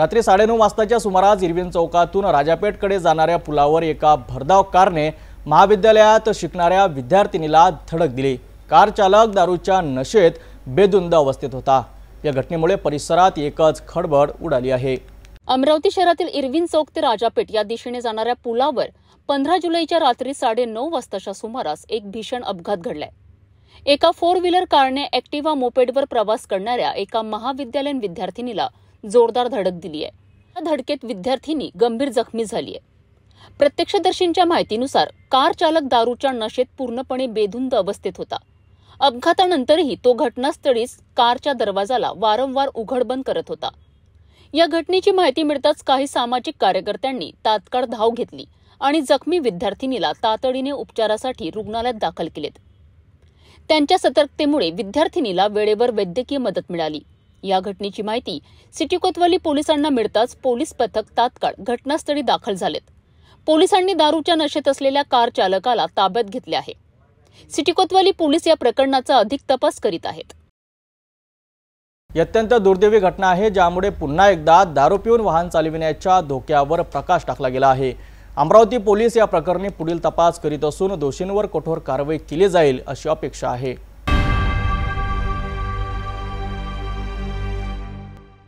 रात्री 9:30 वाजताच्या सुमारास इरविन चौकातून राजापेठकडे जाणाऱ्या पुलावर एका भरधाव कारने महाविद्यालयात शिकणाऱ्या विद्यार्थिनीला धडक दिली। कार चालक दारूच्या नशेत बेधुंद अवस्थेत होता। या घटनेमुळे परिसरात एकच खळबळ उडाली आहे। अमरावती शहरातील इरविन चौक ते राजापेठ या दिशेने जाणाऱ्या पुलावर 15 जुलैच्या रात्री 9:30 वाजताच्या सुमारास एक भीषण अपघात घडलाय। एका 4 व्हीलर कारने ऍक्टिव्हा मोपेडवर प्रवास करणाऱ्या एका महाविद्यालयीन विद्यार्थिनीला जोरदार धडक दिली आहे। या धडकेत विद्यार्थिनी गंभीर जखमी झाली आहे। प्रत्यक्षदर्शींच्या माहितीनुसार कार चालक दारूच्या नशेत पूर्णपणे बेधुंद अवस्थेत होता। अपघातानंतरही तो घटनास्थळीच कारच्या दरवाजाला वारंवार उघड बंद करत होता। या घटनेची माहिती मिळताच काही सामाजिक कार्यकर्त्यांनी तात्काळ धाव घेतली आणि जखमी विद्यार्थिनीला तातडीने उपचारासाठी रुग्णालयात दाखल केलेत। त्यांच्या सतर्कतेमुळे विद्यार्थिनीला वेळेवर वैद्यकीय मदत मिळाली। या घटनेची माहिती सिटी कोतवाली पोलिसांना मिळताच पोलीस पथक तात्काळ घटनास्थळी दाखल झालेत। पोलिसांनी दारूच्या नशेत असलेल्या कार चालकाला ताब्यात घेतले आहे। सिटी कोतवाली पोलीस या प्रकरणाचा अधिक तपास करीत आहेत। ही अत्यंत दुर्दैवी घटना आहे, ज्यामुळे पुन्हा एकदा दारू पिऊन वाहन चालविण्याच्या धोक्यावर प्रकाश टाकला गेला आहे। अमरावती पोलीस या प्रकरणी पुढील तपास करीत असून दोषींवर कठोर कारवाई केली जाईल अशी अपेक्षा आहे।